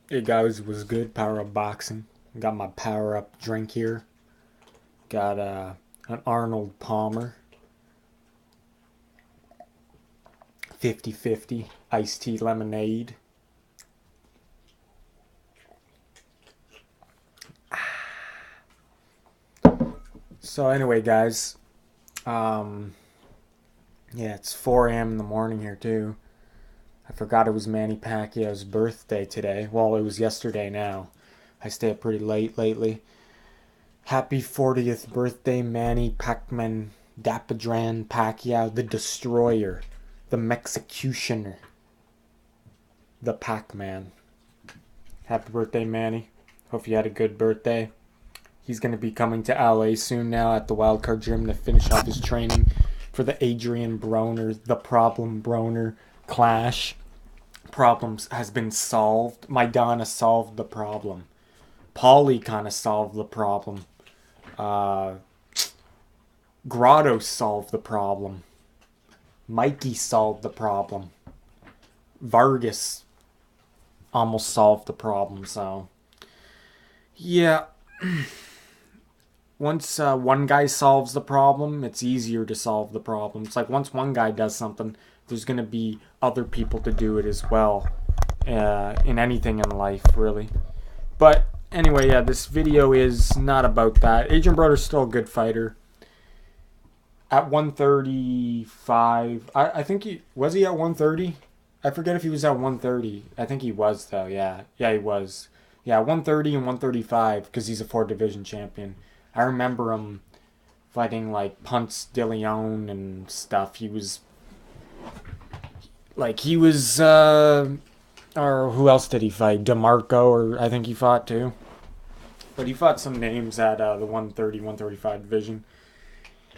Hey guys, was good? Power Up Boxing. Got my Power Up drink here. Got an Arnold Palmer 50/50 iced tea lemonade. So anyway, guys, um, yeah, it's 4 a.m. in the morning here too. I forgot it was Manny Pacquiao's birthday today. Well, it was yesterday now. I stay up pretty late lately. Happy 40th birthday, Manny Pacman Pacquiao, the Destroyer, the Mexicutioner, the Pac-Man. Happy birthday, Manny. Hope you had a good birthday. He's going to be coming to LA soon now at the Wildcard Gym to finish off his training for the Adrian Broner, the Problem Broner clash. Problems has been solved. Maidana solved the problem. Paulie kind of solved the problem. Uh, Grotto solved the problem. Mikey solved the problem. Vargas almost solved the problem. So, yeah, once one guy solves the problem, it's easier to solve the problem. It's like once one guy does something, there's going to be other people to do it as well. In anything in life, really. But anyway, yeah, this video is not about that. Adrian Broder's still a good fighter. At 135, I think he at 130. I forget if he was at 130. I think he was though. Yeah, he was. Yeah, 130 and 135 because he's a four division champion. I remember him fighting like Ponce de Leon and stuff. He was or who else did he fight? DeMarco, or I think he fought too. But he fought some names at the 130, 135 division,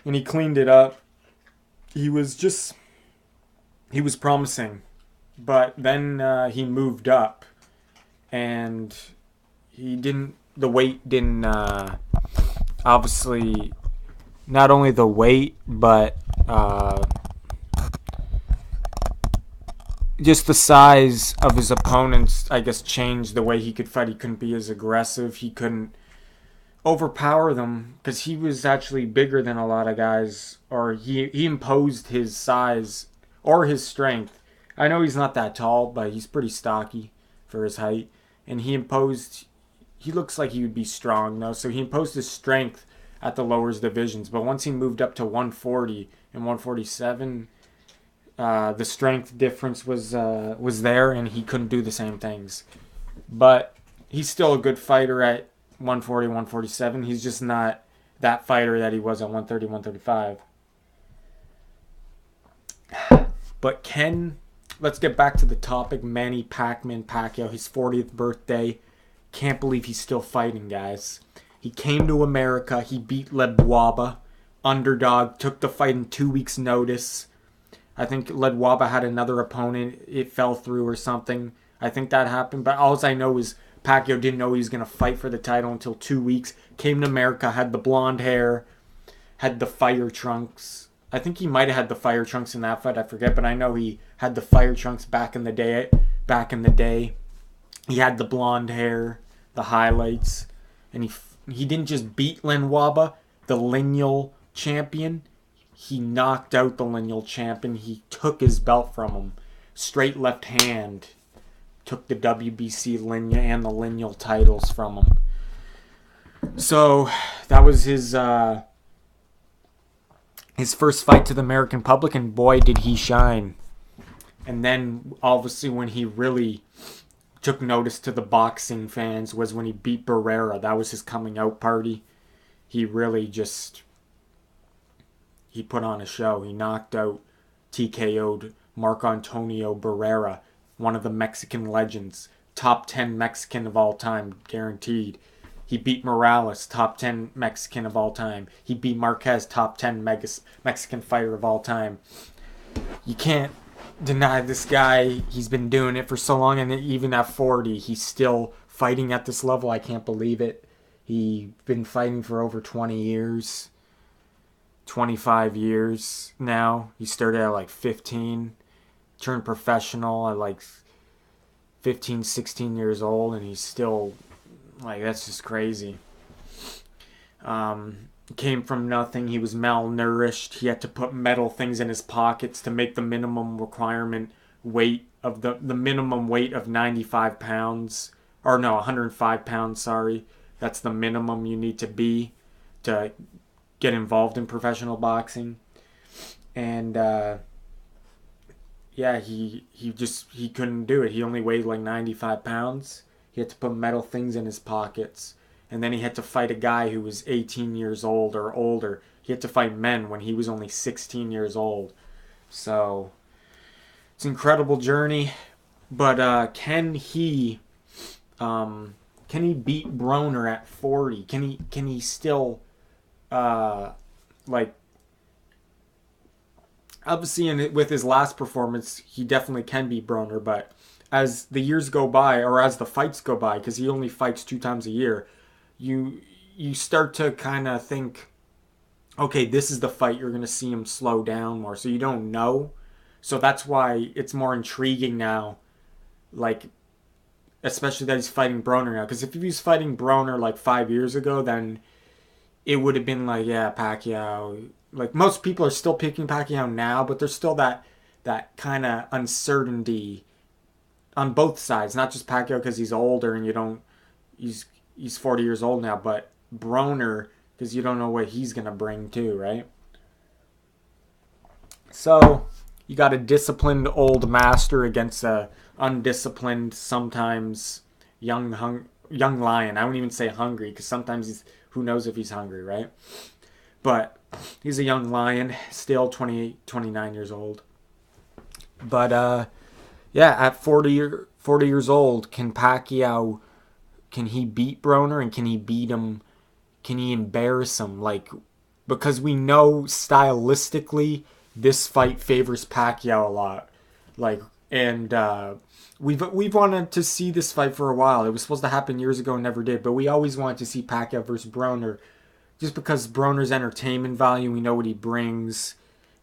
and he cleaned it up. He was just he was promising, but then he moved up, and he didn't. The weight didn't. Obviously, not only the weight, but just the size of his opponents, I guess, changed the way he could fight. He couldn't be as aggressive. He couldn't overpower them because he was actually bigger than a lot of guys, or he imposed his size or his strength. I know he's not that tall, but he's pretty stocky for his height, and he imposed. He looks like he would be strong though, so he imposed his strength at the lowers divisions. But once he moved up to 140 and 147, the strength difference was there, and he couldn't do the same things. But he's still a good fighter at 140, 147. He's just not that fighter that he was at 130, 135. But let's get back to the topic. Manny Pacman Pacquiao, his 40th birthday. Can't believe he's still fighting, guys. He came to America. He beat Ledwaba, underdog. Took the fight in 2 weeks' notice. I think Ledwaba had another opponent. It fell through or something. I think that happened. But all I know is Pacquiao didn't know he was going to fight for the title until 2 weeks. Came to America, had the blonde hair, had the fire trunks. I think he might have had the fire trunks in that fight. I forget, but I know he had the fire trunks back in the day. He had the blonde hair, the highlights, and he didn't just beat Lenwaba, the lineal champion. He knocked out the lineal champion. He took his belt from him. Straight left hand. Took the WBC lineal and the lineal titles from him. So that was his first fight to the American public, and boy did he shine. And then obviously when he really took notice to the boxing fans was when he beat Barrera. That was his coming out party. He really just he put on a show. He knocked out, TKO'd Marco Antonio Barrera, one of the Mexican legends, top 10 Mexican of all time, guaranteed. He beat Morales, top 10 Mexican of all time. He beat Marquez, top 10 Mexican fighter of all time. You can't deny this guy. He's been doing it for so long, and even at 40, he's still fighting at this level. I can't believe it. He's been fighting for over 20 years. 25 years now. He started at like 15, turned professional at like 15, 16 years old, and he's still, like, that's just crazy. Came from nothing. He was malnourished. He had to put metal things in his pockets to make the minimum requirement weight of the minimum weight of 95 pounds. Or no, 105 pounds, sorry. That's the minimum you need to be to get involved in professional boxing. And yeah, he couldn't do it. He only weighed like 95 pounds. He had to put metal things in his pockets. And then he had to fight a guy who was 18 years old or older. He had to fight men when he was only 16 years old. So it's an incredible journey. But can he beat Broner at 40? Can he still like, obviously with his last performance he definitely can beat Broner, but as the years go by, or as the fights go by, because he only fights 2 times a year, you start to kind of think, okay, this is the fight you're going to see him slow down more, so you don't know. So that's why it's more intriguing now, like, especially that he's fighting Broner now, because if he was fighting Broner like 5 years ago, then it would have been like, yeah, Pacquiao. Like, most people are still picking Pacquiao now, but there's still that kind of uncertainty on both sides. Not just Pacquiao because he's older and you don't, he's 40 years old now, but Broner because you don't know what he's gonna bring too, right? So you got a disciplined old master against a undisciplined, sometimes young lion. I wouldn't even say hungry, because sometimes who knows if he's hungry, right? But he's a young lion, still 28, 29 years old. But yeah, at 40 years old, can Pacquiao, can he beat Broner, and can he beat him? Can he embarrass him? Like, because we know stylistically this fight favors Pacquiao a lot. Like, and we've wanted to see this fight for a while. It was supposed to happen years ago and never did, but we always wanted to see Pacquiao versus Broner, just because Broner's entertainment value, we know what he brings,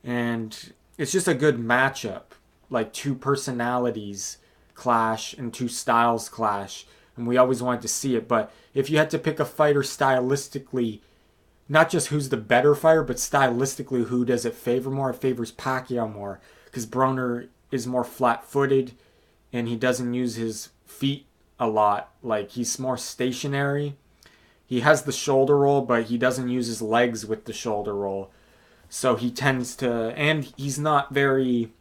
and it's just a good matchup. Like, 2 personalities clash and 2 styles clash, and we always wanted to see it. But if you had to pick a fighter stylistically, not just who's the better fighter, but stylistically who does it favor more, it favors Pacquiao more, because Broner is more flat-footed and he doesn't use his feet a lot. Like, he's more stationary. He has the shoulder roll, but he doesn't use his legs with the shoulder roll. So he tends to, and he's not very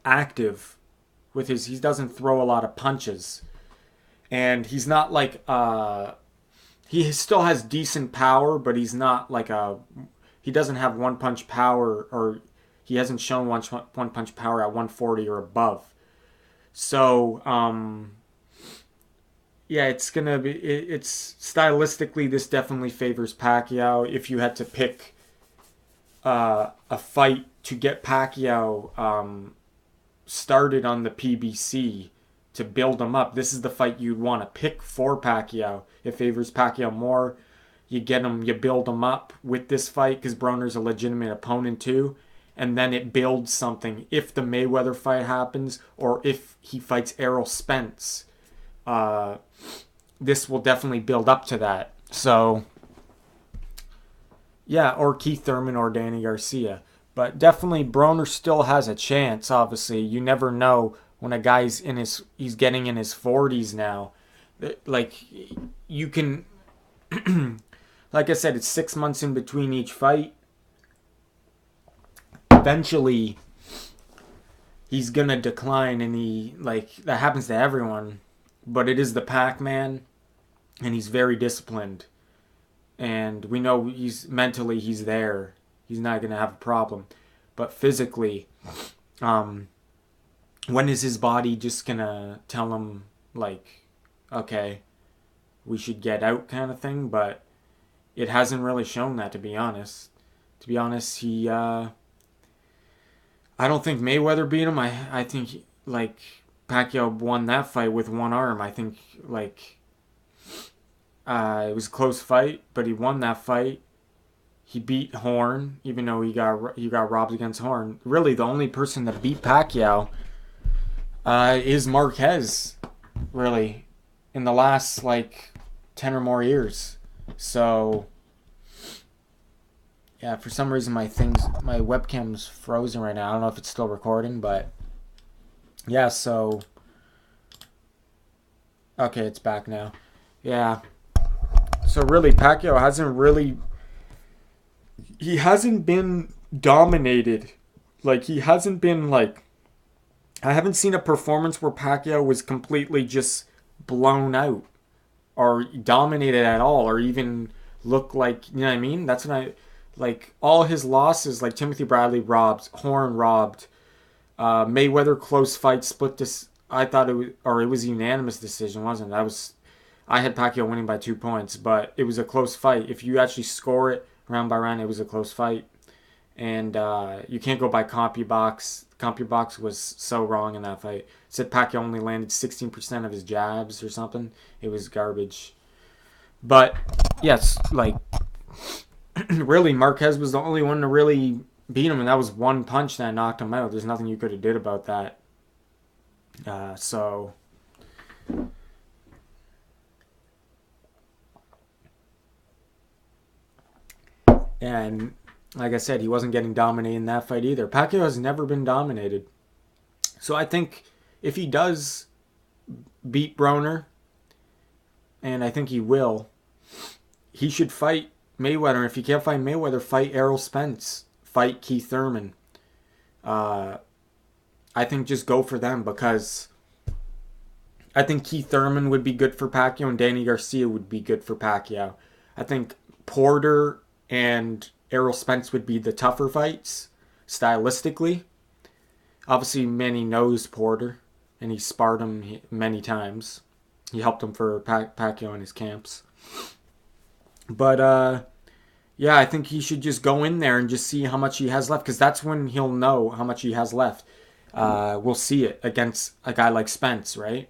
active with his, he doesn't throw a lot of punches. And he's not like, he still has decent power, but he's not like he doesn't have one punch power, or he hasn't shown one punch power at 140 or above. So, yeah, it's gonna be, it's stylistically, this definitely favors Pacquiao. If you had to pick a fight to get Pacquiao started on the PBC, to build him up, this is the fight you'd want to pick for Pacquiao. It favors Pacquiao more. You get him, you build him up with this fight, because Broner's a legitimate opponent too, and then it builds something. If the Mayweather fight happens, or if he fights Errol Spence, this will definitely build up to that. So, yeah, or Keith Thurman or Danny Garcia. But definitely Broner still has a chance, obviously. You never know when a guy's he's getting in his 40s now. Like, you can, like I said, it's 6 months in between each fight. Eventually, he's going to decline, and that happens to everyone. But it is the Pac-Man, and he's very disciplined. And we know mentally he's there. He's not going to have a problem. But physically, when is his body just going to tell him, like, okay, we should get out kind of thing? But it hasn't really shown that, to be honest. To be honest, I don't think Mayweather beat him. I think, like, Pacquiao won that fight with one arm. I think, like, it was a close fight, but he won that fight. He beat Horn, even though he got robbed against Horn. Really, the only person that beat Pacquiao is Marquez. really, in the last like 10 or more years. So yeah, for some reason my webcam's frozen right now. I don't know if it's still recording, but yeah. So okay, it's back now. Yeah. So really, Pacquiao he hasn't been dominated. Like he hasn't been like I haven't seen a performance where Pacquiao was completely just blown out or dominated at all or even look like, you know what I mean? That's what I like all his losses like Timothy Bradley robbed, Horn robbed, Mayweather close fight split this I thought it was a unanimous decision, wasn't it? I had Pacquiao winning by 2 points, but it was a close fight. If you actually score it round by round, it was a close fight. And you can't go by CompuBox. CompuBox was so wrong in that fight. It said Pacquiao only landed 16% of his jabs or something. It was garbage. But yes, like really, Marquez was the only one to really beat him, and that was one punch that knocked him out. There's nothing you could have did about that. So and like I said, he wasn't getting dominated in that fight either. Pacquiao has never been dominated. So I think if he does beat Broner, and I think he will, he should fight Mayweather. If he can't fight Mayweather, fight Errol Spence, fight Keith Thurman. Uh, I think just go for them because I think Keith Thurman would be good for Pacquiao and Danny Garcia would be good for Pacquiao. I think Porter and Errol Spence would be the tougher fights stylistically. Obviously, Manny knows Porter and he sparred him many times. He helped him for Pacquiao in his camps. But yeah, I think he should just go in there and just see how much he has left because that's when he'll know how much he has left. We'll see it against a guy like Spence, right?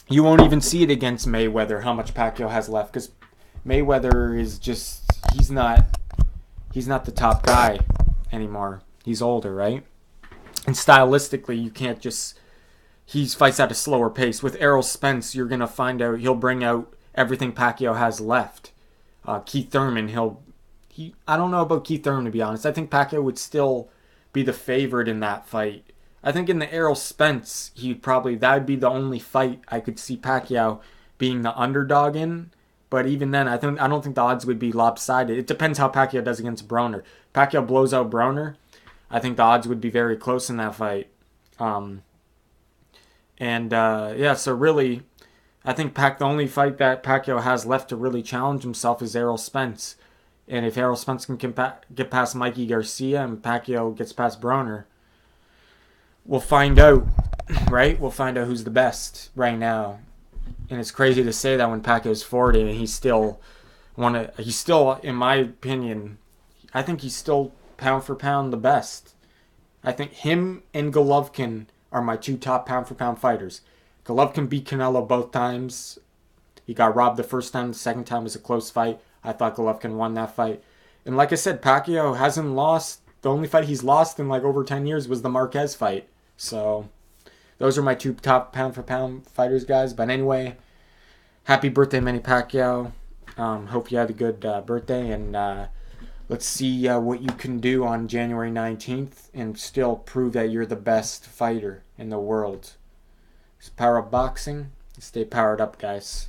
You won't even see it against Mayweather how much Pacquiao has left because Mayweather is just he's not the top guy anymore. He's older, right? And stylistically, you can't just he fights at a slower pace. With Errol Spence, you're gonna find out he'll bring out everything Pacquiao has left. Keith Thurman, I don't know about Keith Thurman to be honest. I think Pacquiao would still be the favorite in that fight. I think in the Errol Spence, that would be the only fight I could see Pacquiao being the underdog in. But even then, I don't think the odds would be lopsided. It depends how Pacquiao does against Broner. Pacquiao blows out Broner, I think the odds would be very close in that fight. Yeah, so really, I think the only fight that Pacquiao has left to really challenge himself is Errol Spence. And if Errol Spence can get past Mikey Garcia and Pacquiao gets past Broner, we'll find out, right? We'll find out who's the best right now. And it's crazy to say that when Pacquiao's 40 and he's still, in my opinion, I think he's still pound for pound the best. I think him and Golovkin are my two top pound for pound fighters. Golovkin beat Canelo both times. He got robbed the first time. The second time was a close fight. I thought Golovkin won that fight. And like I said, Pacquiao hasn't lost. The only fight he's lost in like over 10 years was the Marquez fight. So those are my two top pound for pound fighters, guys. But anyway, happy birthday, Manny Pacquiao. Hope you had a good birthday. And let's see what you can do on January 19th and still prove that you're the best fighter in the world. It's PowerUpBoxing. Stay powered up, guys.